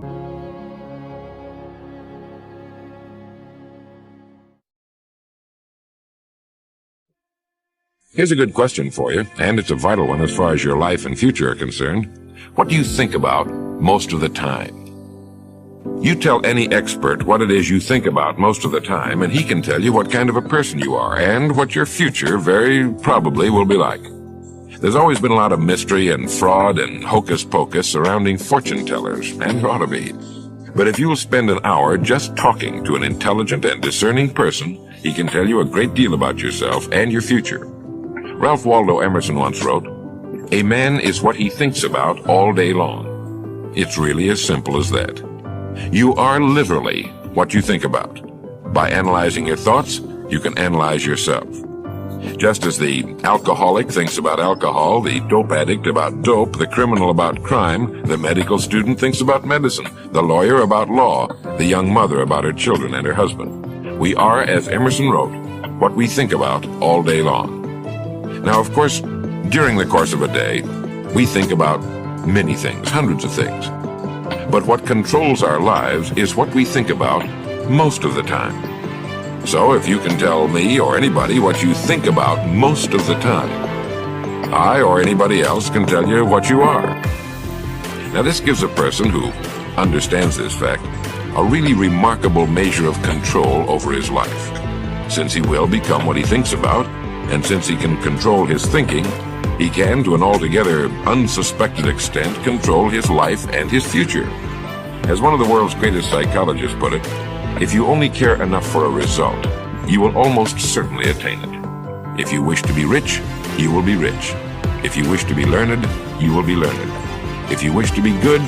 Here's a good question for you, and it's a vital one as far as your life and future are concerned. What do you think about most of the time? You tell any expert what it is you think about most of the time, and he can tell you what kind of a person you are and what your future very probably will be like. There's always been a lot of mystery and fraud and hocus pocus surrounding fortune tellers, and there ought to be. But if you'll spend an hour just talking to an intelligent and discerning person, he can tell you a great deal about yourself and your future. Ralph Waldo Emerson once wrote, "A man is what he thinks about all day long." It's really as simple as that. You are literally what you think about. By analyzing your thoughts, you can analyze yourself. Just as the alcoholic thinks about alcohol, the dope addict about dope, the criminal about crime, the medical student thinks about medicine, the lawyer about law, the young mother about her children and her husband. We are, as Emerson wrote, what we think about all day long. Now, of course, during the course of a day, we think about many things, hundreds of things. But what controls our lives is what we think about most of the time. So if you can tell me or anybody what you think about most of the time, I or anybody else can tell you what you are. Now, this gives a person who understands this fact a really remarkable measure of control over his life, since he will become what he thinks about. And since he can control his thinking, he can, to an altogether unsuspected extent, control his life and his future. As one of the world's greatest psychologists put it, if you only care enough for a result, you will almost certainly attain it. If you wish to be rich, you will be rich. If you wish to be learned, you will be learned. If you wish to be good,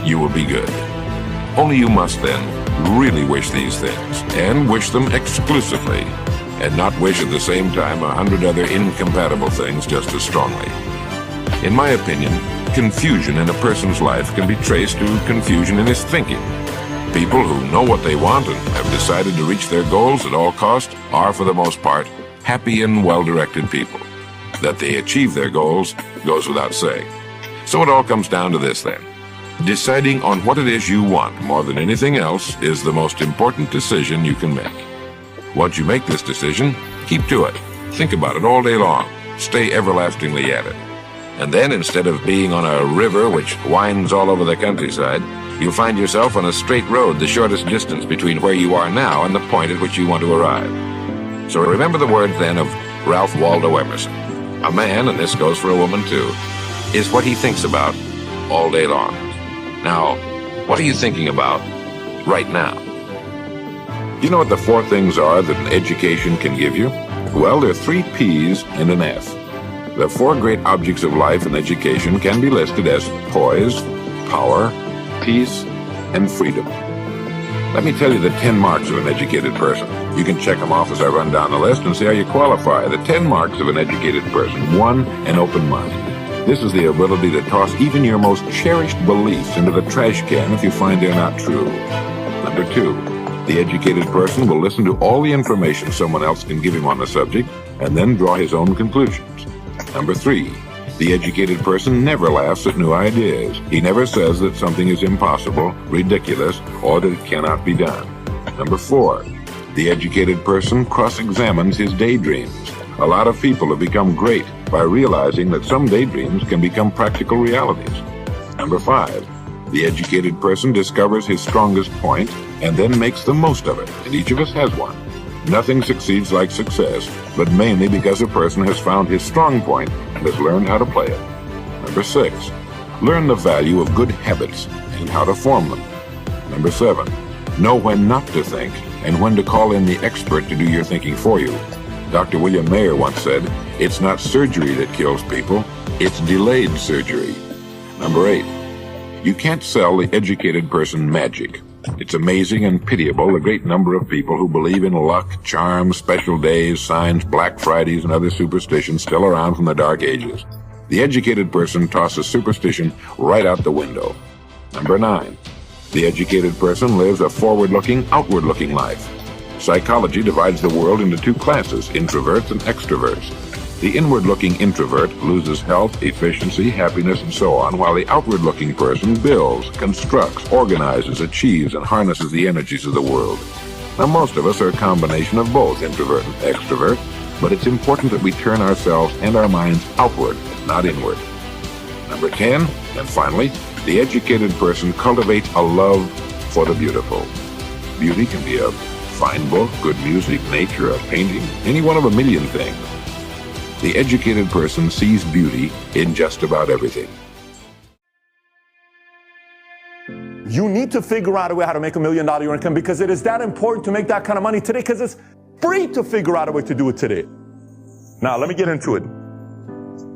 you will be good. Only you must then really wish these things, and wish them exclusively, and not wish at the same time 100 other incompatible things just as strongly. In my opinion, confusion in a person's life can be traced to confusion in his thinking. People who know what they want and have decided to reach their goals at all costs are, for the most part, happy and well-directed people. That they achieve their goals goes without saying. So it all comes down to this then. Deciding on what it is you want more than anything else is the most important decision you can make. Once you make this decision, keep to it. Think about it all day long. Stay everlastingly at it. And then, instead of being on a river which winds all over the countryside, you'll find yourself on a straight road, the shortest distance between where you are now and the point at which you want to arrive. So remember the words then of Ralph Waldo Emerson. A man, and this goes for a woman too, is what he thinks about all day long. Now, what are you thinking about right now? You know what the 4 things are that an education can give you? Well, there are 3 P's and an F. The 4 great objects of life and education can be listed as poise, power, peace, and freedom. Let me tell you the 10 marks of an educated person. You can check them off as I run down the list and see how you qualify. The 10 marks of an educated person. 1, an open mind. This is the ability to toss even your most cherished beliefs into the trash can if you find they're not true. Number 2, the educated person will listen to all the information someone else can give him on the subject and then draw his own conclusions. Number 3, the educated person never laughs at new ideas. He never says that something is impossible, ridiculous, or that it cannot be done. Number 4, the educated person cross-examines his daydreams. A lot of people have become great by realizing that some daydreams can become practical realities. Number 5, the educated person discovers his strongest point and then makes the most of it, and each of us has one. Nothing succeeds like success, but mainly because a person has found his strong point and has learned how to play it. Number 6, learn the value of good habits and how to form them. Number 7, know when not to think and when to call in the expert to do your thinking for you. Dr. William Mayer once said, "It's not surgery that kills people, it's delayed surgery." Number 8, you can't sell the educated person magic. It's amazing and pitiable the great number of people who believe in luck, charms, special days, signs, Black Fridays, and other superstitions still around from the Dark Ages. The educated person tosses superstition right out the window. Number 9, the educated person lives a forward-looking, outward-looking life. Psychology divides the world into 2 classes, introverts and extroverts. The inward-looking introvert loses health, efficiency, happiness, and so on, while the outward-looking person builds, constructs, organizes, achieves, and harnesses the energies of the world. Now, most of us are a combination of both introvert and extrovert, but it's important that we turn ourselves and our minds outward, not inward. Number 10, and finally, the educated person cultivates a love for the beautiful. Beauty can be a fine book, good music, nature, a painting, any one of a million things. The educated person sees beauty in just about everything. You need to figure out a way how to make $1 million income because it is that important to make that kind of money today because it's free to figure out a way to do it today. Now, let me get into it.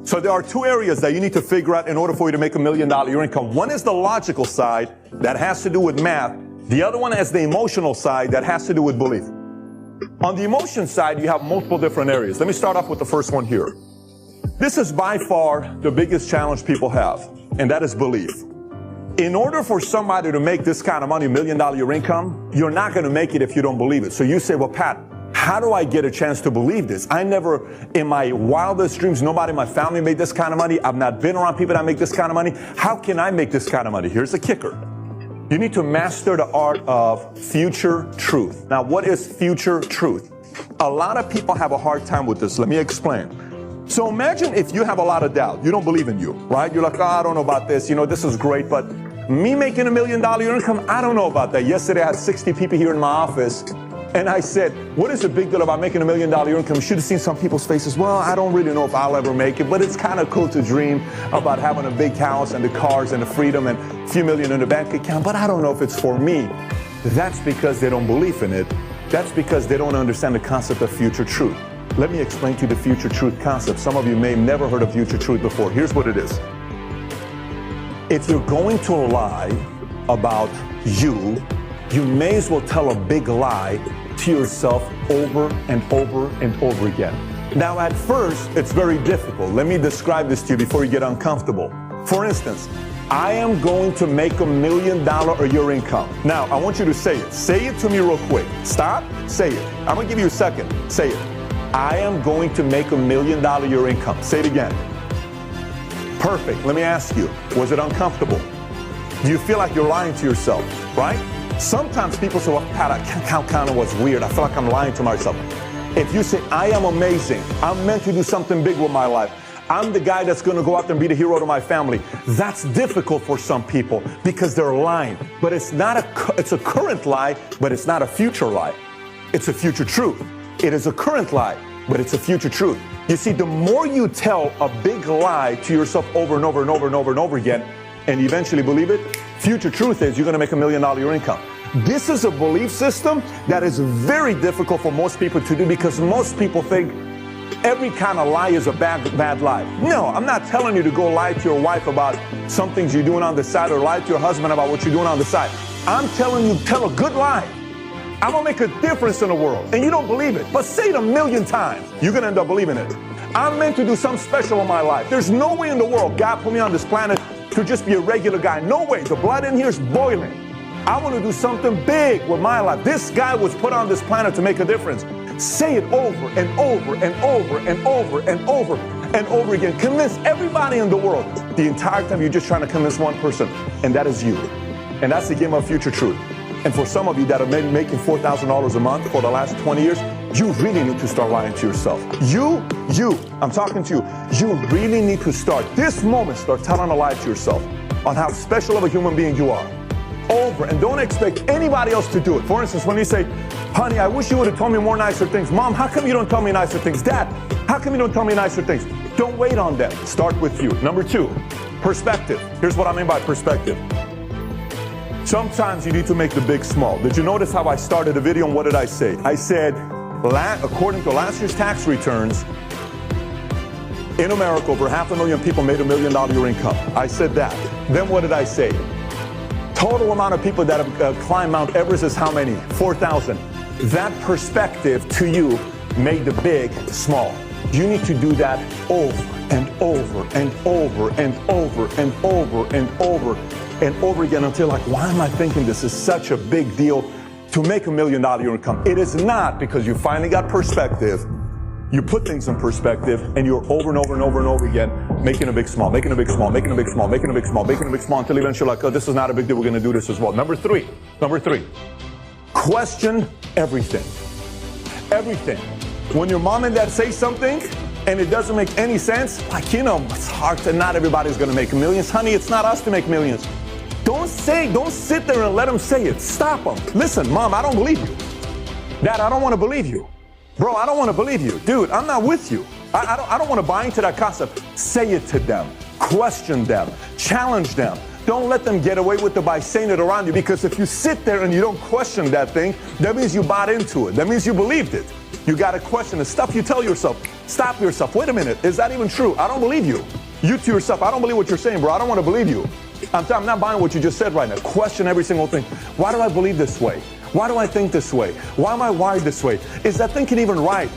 So there are 2 areas that you need to figure out in order for you to make $1 million income. One is the logical side that has to do with math. The other one is the emotional side that has to do with belief. On the emotion side, you have multiple different areas. Let me start off with the first one here. This is by far the biggest challenge people have, and that is belief. In order for somebody to make this kind of money, $1 million income, you're not going to make it if you don't believe it. So you say, well, Pat, how do I get a chance to believe this? I never, in my wildest dreams, nobody in my family made this kind of money. I've not been around people that make this kind of money. How can I make this kind of money? Here's the kicker. You need to master the art of future truth. Now, what is future truth? A lot of people have a hard time with this. Let me explain. So imagine if you have a lot of doubt. You don't believe in you, right? You're like, oh, I don't know about this. You know, this is great, but me making $1 million income, I don't know about that. Yesterday, I had 60 people here in my office, and I said, what is the big deal about making $1 million income? You should have seen some people's faces. Well, I don't really know if I'll ever make it, but it's kind of cool to dream about having a big house and the cars and the freedom and a few million in the bank account, but I don't know if it's for me. That's because they don't believe in it. That's because they don't understand the concept of future truth. Let me explain to you the future truth concept. Some of you may have never heard of future truth before. Here's what it is. If you're going to lie about you, you may as well tell a big lie to yourself over and over and over again. Now, at first, it's very difficult. Let me describe this to you before you get uncomfortable. For instance, I am going to make $1 million a year income. Now, I want you to say it. Say it to me real quick. Stop. Say it. I'm going to give you a second. Say it. I am going to make $1 million a year income. Say it again. Perfect. Let me ask you, was it uncomfortable? Do you feel like you're lying to yourself, right? Sometimes people say, well, Pat, that kind of was weird. I feel like I'm lying to myself. If you say, I am amazing, I'm meant to do something big with my life, I'm the guy that's going to go out there and be the hero to my family, that's difficult for some people because they're lying. But it's a current lie, but it's not a future lie. It's a future truth. It is a current lie, but it's a future truth. You see, the more you tell a big lie to yourself over and over and over and over and over again, and you eventually believe it, future truth is you're going to make $1 million a year income. This is a belief system that is very difficult for most people to do because most people think every kind of lie is a bad lie. No, I'm not telling you to go lie to your wife about some things you're doing on the side or lie to your husband about what you're doing on the side. I'm telling you, tell a good lie. I'm going to make a difference in the world. And you don't believe it, but say it 1,000,000 times. You're going to end up believing it. I'm meant to do something special in my life. There's no way in the world God put me on this planet to just be a regular guy. No way. The blood in here is boiling. I want to do something big with my life. This guy was put on this planet to make a difference. Say it over and over and over and over and over and over again. Convince everybody in the world. The entire time you're just trying to convince one person, and that is you. And that's the game of future truth. And for some of you that are maybe making $4,000 a month for the last 20 years, you really need to start lying to yourself. I'm talking to you. You really need to start this moment, start telling a lie to yourself on how special of a human being you are. Over, and don't expect anybody else to do it. For instance, when you say, honey, I wish you would have told me more nicer things. Mom, how come you don't tell me nicer things? Dad, how come you don't tell me nicer things? Don't wait on them. Start with you. Number 2, perspective. Here's what I mean by perspective. Sometimes you need to make the big small. Did you notice how I started the video and what did I say? I said, according to last year's tax returns, in America, over 500,000 people made $1 million a year income. I said that. Then what did I say? Total amount of people that have climbed Mount Everest is how many? 4,000. That perspective to you made the big small. You need to do that over and over and over and over and over and over and over again until like, why am I thinking this is such a big deal to make $1 million a year income? It is not, because you finally got perspective. You put things in perspective and you're over and over and over and over again making a big small, making a big small, making a big small, making a big small, making a big small until eventually you're like, oh, this is not a big deal. We're going to do this as well. Number three, question everything. Everything. When your mom and dad say something and it doesn't make any sense, like, it's hard to, not everybody's going to make millions. Honey, it's not us to make millions. Don't sit there and let them say it. Stop them. Listen, Mom, I don't believe you. Dad, I don't want to believe you. Bro, I don't want to believe you. Dude, I'm not with you. I don't want to buy into that concept. Say it to them. Question them. Challenge them. Don't let them get away with it by saying it around you, because if you sit there and you don't question that thing, that means you bought into it. That means you believed it. You got to question the stuff you tell yourself. Stop yourself. Wait a minute. Is that even true? I don't believe you. You to yourself, I don't believe what you're saying, bro. I don't want to believe you. I'm not buying what you just said right now. Question every single thing. Why do I believe this way? Why do I think this way? Why am I wired this way? Is that thinking even right?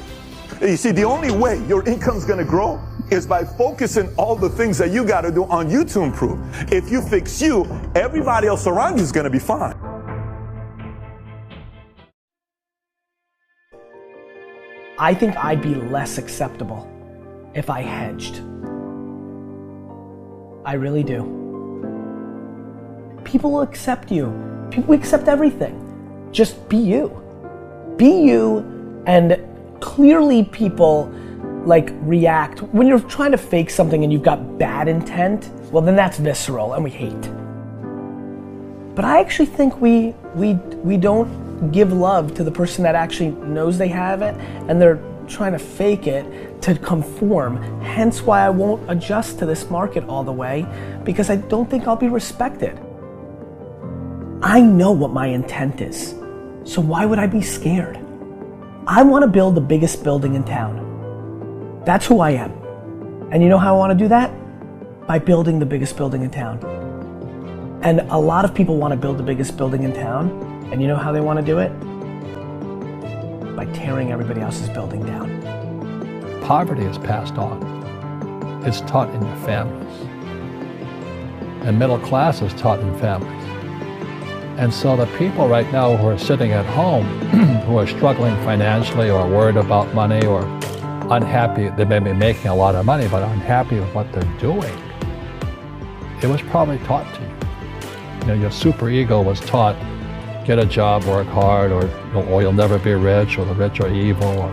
You see, the only way your income's going to grow is by focusing all the things that you got to do on you to improve. If you fix you, everybody else around you is going to be fine. I think I'd be less acceptable if I hedged. I really do. People will accept you. People accept everything. Just be you. Be you, and clearly people react. When you're trying to fake something and you've got bad intent, well then that's visceral and we hate. But I actually think we don't give love to the person that actually knows they have it and they're trying to fake it to conform. Hence why I won't adjust to this market all the way, because I don't think I'll be respected. I know what my intent is, so why would I be scared? I want to build the biggest building in town. That's who I am. And you know how I want to do that? By building the biggest building in town. And a lot of people want to build the biggest building in town, and you know how they want to do it? By tearing everybody else's building down. Poverty is passed on. It's taught in your families. And middle class is taught in families. And so the people right now who are sitting at home, who are struggling financially or worried about money or unhappy. They may be making a lot of money, but unhappy with what they're doing. It was probably taught to you. You know, your super ego was taught, get a job, work hard, or you'll never be rich, or the rich are evil, or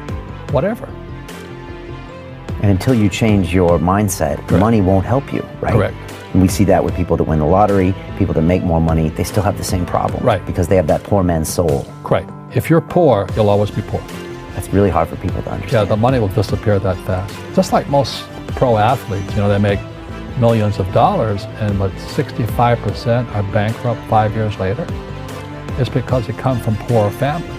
whatever. And until you change your mindset, Correct. money won't help you, right? Correct. And we see that with people that win the lottery, people that make more money, they still have the same problem. Right. Because they have that poor man's soul. Right. If you're poor, you'll always be poor. That's really hard for people to Yeah, understand. the money will disappear that fast. Just like most pro athletes, you know, they make millions of dollars, and but 65% are bankrupt 5 years later. It's because they come from poor families.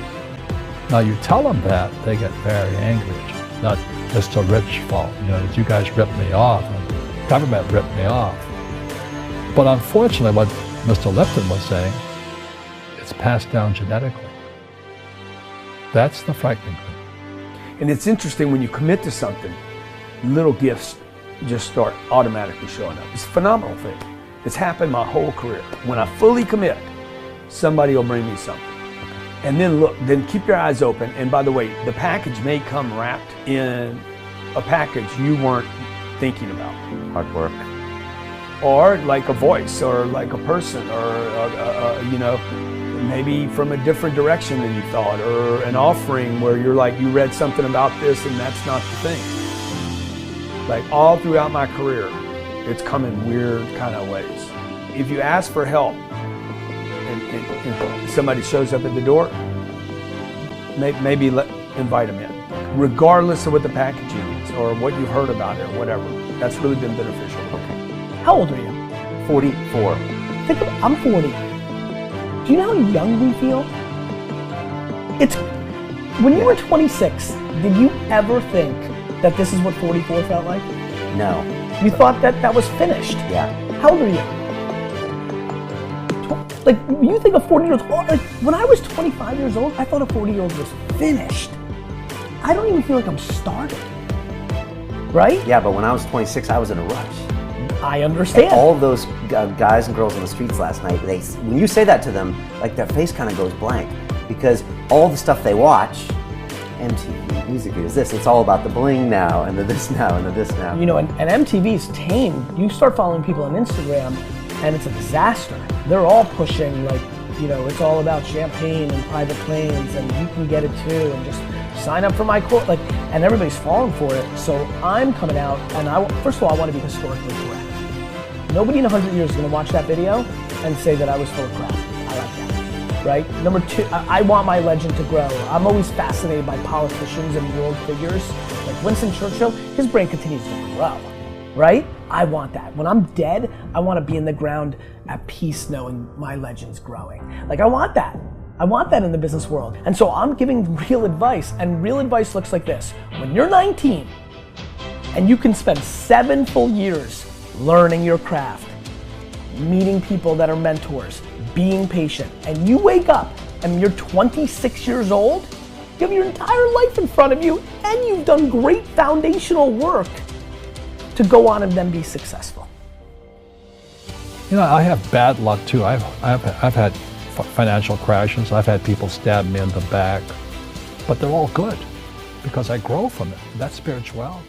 Now you tell them that, they get very angry at you. Not, it's the rich fault. You know, you guys ripped me off, and the government ripped me off. But unfortunately, what Mr. Lipton was saying, it's passed down genetically. That's the frightening thing. And it's interesting when you commit to something, little gifts just start automatically showing up. It's a phenomenal thing. It's happened my whole career. When I fully commit, somebody will bring me something. And then look, then keep your eyes open. And by the way, the package may come wrapped in a package you weren't thinking about. Hard work. Or like a voice, or like a person, or you know, maybe from a different direction than you thought, or an offering where you're like, you read something about this and that's not the thing. Like all throughout my career, it's come in weird kind of ways. If you ask for help and somebody shows up at the door, maybe invite them in, regardless of what the packaging is or what you've heard about it or whatever. That's really been beneficial. Okay. How old are you? 44. I'm 40. Do you know how young we feel? It's when you were 26, did you ever think that this is what 44 felt like? No. You thought that was finished. Yeah. How old are you? Like, you think a 40-year-old, like when I was 25 years old, I thought a 40-year-old was finished. I don't even feel like I'm starting. Right? Yeah, but when I was 26, I was in a rush. I understand. And all of those guys and girls on the streets last night, when you say that to them, like their face kind of goes blank, because all the stuff they watch, MTV, music videos, this, it's all about the bling now, and the this now, and the this now. You know, and MTV's tame. You start following people on Instagram, and it's a disaster. They're all pushing, like, you know, it's all about champagne and private planes, and you can get it too, and just sign up for my course, like, and everybody's falling for it. So I'm coming out, and first of all, I want to be historically correct. Nobody in 100 years is going to watch that video and say that I was full of crap. I like that, right? Number two, I want my legend to grow. I'm always fascinated by politicians and world figures. Like Winston Churchill, his brain continues to grow, right? I want that. When I'm dead, I want to be in the ground at peace knowing my legend's growing. Like, I want that. I want that in the business world. And so I'm giving real advice, and real advice looks like this. When you're 19 and you can spend 7 full years learning your craft, meeting people that are mentors, being patient, and you wake up and you're 26 years old, you have your entire life in front of you, and you've done great foundational work to go on and then be successful. You know, I have bad luck too. I've had financial crashes. I've had people stab me in the back, but they're all good because I grow from it. That's spirituality.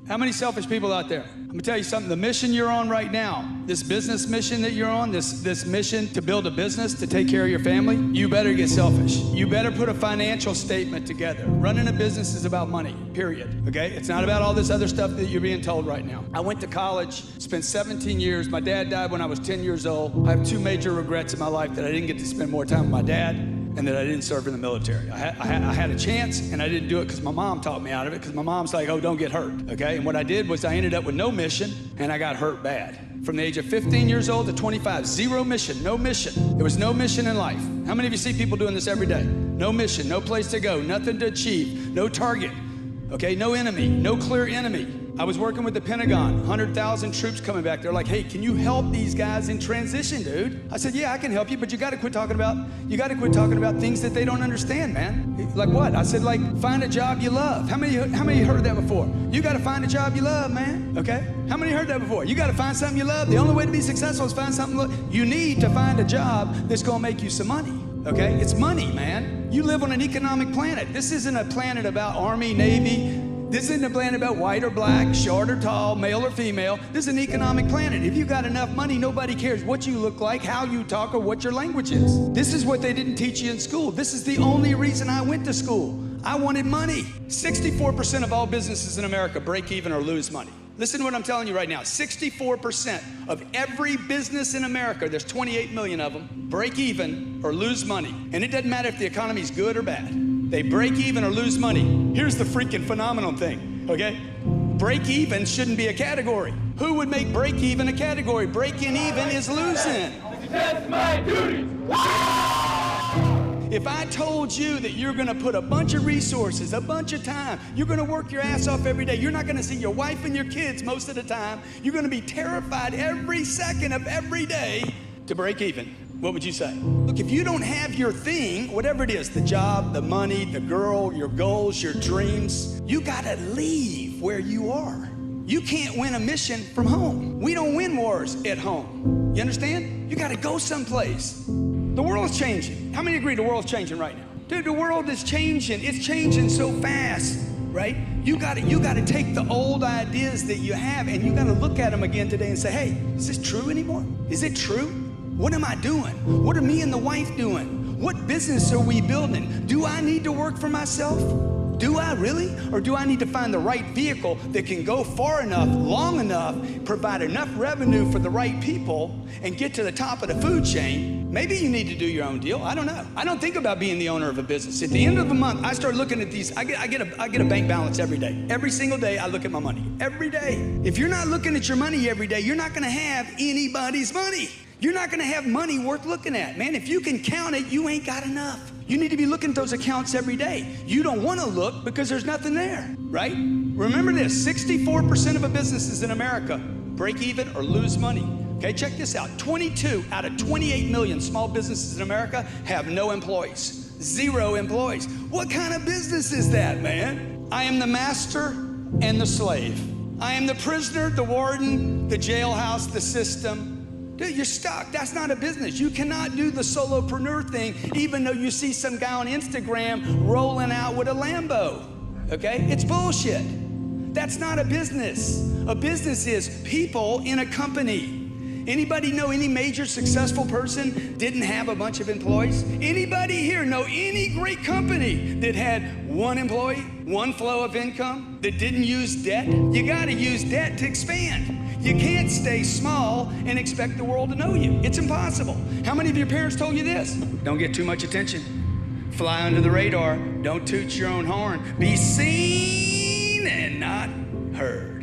How many selfish people out there? I'm gonna tell you something, the mission you're on right now, this business mission that you're on, this mission to build a business, to take care of your family, you better get selfish. You better put a financial statement together. Running a business is about money, period, okay? It's not about all this other stuff that you're being told right now. I went to college, spent 17 years. My dad died when I was 10 years old. I have 2 major regrets in my life: that I didn't get to spend more time with my dad, and that I didn't serve in the military. I had a chance, and I didn't do it because my mom talked me out of it, because my mom's like, oh, don't get hurt, okay? And what I did was I ended up with no mission, and I got hurt bad. From the age of 15 years old to 25, 0 mission, no mission. There was no mission in life. How many of you see people doing this every day? No mission, no place to go, nothing to achieve, no target, okay? No enemy, no clear enemy. I was working with the Pentagon, 100,000 troops coming back. They're like, hey, can you help these guys in transition, dude? I said, yeah, I can help you, but you gotta quit talking about things that they don't understand, man. Like what? I said, like, find a job you love. How many heard that before? You gotta find a job you love, man, okay? How many heard that before? You gotta find something you love. The only way to be successful is find something you need to find a job that's gonna make you some money, okay? It's money, man. You live on an economic planet. This isn't a planet about Army, Navy. This isn't a planet about white or black, short or tall, male or female. This is an economic planet. If you got enough money, nobody cares what you look like, how you talk, or what your language is. This is what they didn't teach you in school. This is the only reason I went to school. I wanted money. 64% of all businesses in America break even or lose money. Listen to what I'm telling you right now. 64% of every business in America, there's 28 million of them, break even or lose money. And it doesn't matter if the economy's good or bad. They break even or lose money. Here's the freaking phenomenal thing, okay? Break even shouldn't be a category. Who would make break even a category? Breaking even is losing. That's my duty. If I told you that you're gonna put a bunch of resources, a bunch of time, you're gonna work your ass off every day, you're not gonna see your wife and your kids most of the time, you're gonna be terrified every second of every day to break even, what would you say? Look, if you don't have your thing, whatever it is, the job, the money, the girl, your goals, your dreams, you gotta leave where you are. You can't win a mission from home. We don't win wars at home. You understand? You gotta go someplace. The world's changing. How many agree the world's changing right now? Dude, the world is changing. It's changing so fast, right? You gotta take the old ideas that you have and you gotta look at them again today and say, hey, is this true anymore? Is it true? What am I doing? What are me and the wife doing? What business are we building? Do I need to work for myself? Do I really? Or do I need to find the right vehicle that can go far enough, long enough, provide enough revenue for the right people and get to the top of the food chain? Maybe you need to do your own deal. I don't know. I don't think about being the owner of a business. At the end of the month, I start looking at these. I get a bank balance every day. Every single day, I look at my money. Every day. If you're not looking at your money every day, you're not gonna have anybody's money. You're not gonna have money worth looking at. Man, if you can count it, you ain't got enough. You need to be looking at those accounts every day. You don't wanna look because there's nothing there, right? Remember this, 64% of businesses in America break even or lose money. Okay, check this out. 22 out of 28 million small businesses in America have no employees. 0 employees. What kind of business is that, man? I am the master and the slave. I am the prisoner, the warden, the jailhouse, the system. Dude, you're stuck. That's not a business. You cannot do the solopreneur thing even though you see some guy on Instagram rolling out with a Lambo, okay? It's bullshit. That's not a business. A business is people in a company. Anybody know any major successful person didn't have a bunch of employees? Anybody here know any great company that had 1 employee, 1 flow of income, that didn't use debt? You gotta use debt to expand. You can't stay small and expect the world to know you. It's impossible. How many of your parents told you this? Don't get too much attention. Fly under the radar. Don't toot your own horn. Be seen and not heard.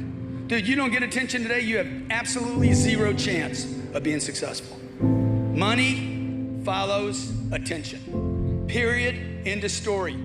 Dude, you don't get attention today, you have absolutely 0 chance of being successful. Money follows attention. Period. End of story.